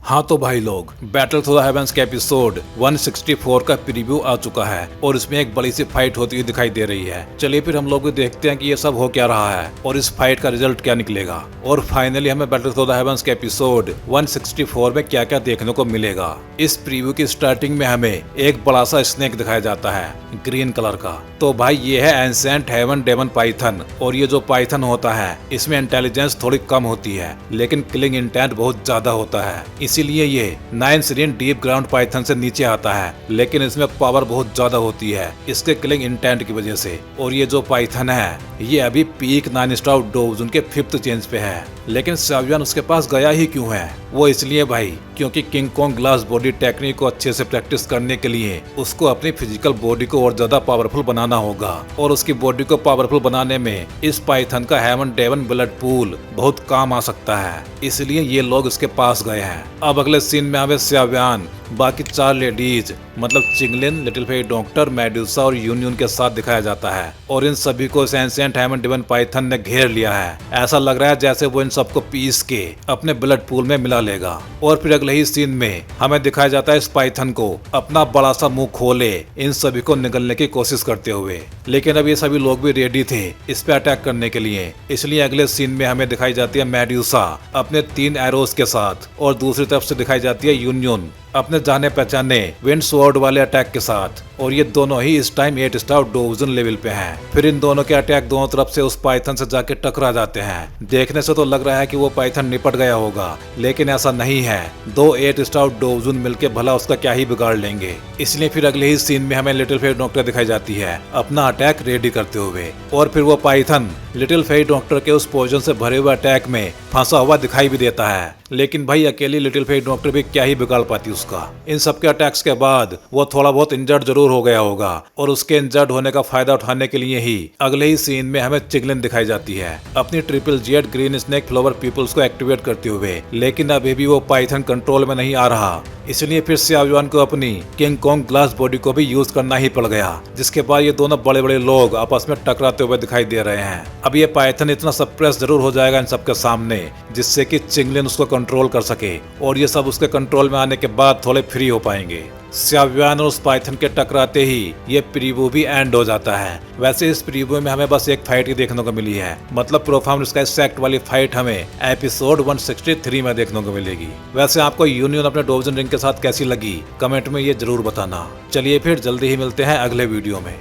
हाँ तो भाई लोग, बैटल थ्रू द हेवेंस के एपिसोड 164 का प्रीव्यू आ चुका है और इसमें एक बड़ी सी फाइट होती हुई दिखाई दे रही है। चलिए फिर हम लोग भी देखते हैं कि ये सब हो क्या रहा है और इस फाइट का रिजल्ट क्या निकलेगा और फाइनली हमें बैटल थ्रू द हेवेंस के एपिसोड 164 में क्या क्या देखने को मिलेगा। इस प्रीव्यू की स्टार्टिंग में हमें एक बड़ा सा स्नेक दिखाया जाता है ग्रीन कलर का। तो भाई ये है एंसेंट हेवन डेमन पाइथन और ये जो पाइथन होता है इसमें इंटेलिजेंस थोड़ी कम होती है लेकिन किलिंग इंटेंट बहुत ज्यादा होता है, इसीलिए ये 9 सीरियन डीप ग्राउंड पाइथन से नीचे आता है। लेकिन इसमें पावर बहुत ज्यादा होती है इसके किलिंग इंटेंट की वजह से। और ये जो पाइथन है ये अभी पीक 9 स्टार डोव्स उनके 5th चेंज पे है। लेकिन शाओयुआन उसके पास गया ही क्यों है? वो इसलिए भाई क्योंकि king Kong glass body technique को अच्छे से प्रैक्टिस करने के लिए उसको अपनी फिजिकल बॉडी को और ज्यादा पावरफुल बनाना होगा और उसकी बॉडी को पावरफुल बनाने में इस पाइथन का हेवन डेवन ब्लड पूल बहुत काम आ सकता है, इसलिए ये लोग उसके पास गए हैं। अब अगले सीन में हमें शाओयुआन बाकी 4 लेडीज मतलब Chinglen, little Fei doctor, Medusa और यूनियन के साथ दिखाया जाता है और इन सभी को एंशिएंट हेवन डेमन पाइथन ने घेर लिया है। ऐसा लग रहा है जैसे वो इन सबको पीस के अपने ब्लड पूल में मिला लेगा। और फिर अगले ही सीन में हमें दिखाया जाता है इस पाइथन को अपना बड़ा सा मुंह खोले इन सभी को निगलने की कोशिश करते हुए। लेकिन अब ये सभी लोग भी रेडी थे इस पे अटैक करने के लिए, इसलिए अगले सीन में हमें दिखाई जाती है मेडुसा अपने 3 एरोस के साथ और दूसरी तरफ से दिखाई जाती है यूनियन अपने जाने पहचाने विंड स्वॉर्ड वाले अटैक के साथ। और ये दोनों ही इस टाइम 8 स्टार डोवजन लेवल पे हैं। फिर इन दोनों के अटैक दोनों तरफ से उस पाइथन से जाके टकरा जाते हैं। देखने से तो लग रहा है कि वो पाइथन निपट गया होगा लेकिन ऐसा नहीं है। 2 8 स्टार डोवजन मिलके भला उसका क्या ही बिगाड़ लेंगे। इसलिए फिर अगले ही सीन में हमें लिटिल फेई डॉक्टर दिखाई जाती है अपना अटैक रेडी करते हुए और फिर वो पाइथन लिटिल फेई डॉक्टर के उस पोर्शन से भरे हुए अटैक में फंसा हुआ दिखाई भी देता है। लेकिन भाई अकेली लिटिल फेई डॉक्टर भी क्या ही बिगाड़ पाती उसका। इन सबके अटैक्स के बाद वो थोड़ा बहुत इंजर्ड जरूर हो गया होगा और उसके इंजर्ड होने का फायदा उठाने के लिए ही अगले ही सीन में हमें चिंगलिन दिखाई जाती है अपनी triple Z green snake flower peoples को एक्टिवेट करते हुए। लेकिन अभी भी वो पाइथन कंट्रोल में नहीं आ रहा, इसलिए फिर शाओयुआन को अपनी किंग कॉन्ग ग्लास बॉडी को भी यूज करना ही पड़ गया। जिसके बाद ये दोनों बड़े बड़े लोग आपस में टकराते हुए दिखाई दे रहे हैं। अब ये पाइथन इतना सप्रेस जरूर हो जाएगा इन सबके सामने जिससे कि चिंगलिन उसको कंट्रोल कर सके और ये सब उसके कंट्रोल में आने के बाद थोड़े फ्री हो पाएंगे। शाओयुआन और उस पाइथन के टकराते ही ये प्रीव्यू भी एंड हो जाता है। वैसे इस प्रीव्यू में हमें बस एक फाइट ही देखने को मिली है, मतलब प्रोफार्म इसका सेक्ट वाली फाइट हमें एपिसोड 163 में देखने को मिलेगी। वैसे आपको यूनियन अपने डोवजन रिंग के साथ कैसी लगी कमेंट में ये जरूर बताना। चलिए फिर जल्दी ही मिलते हैं अगले वीडियो में।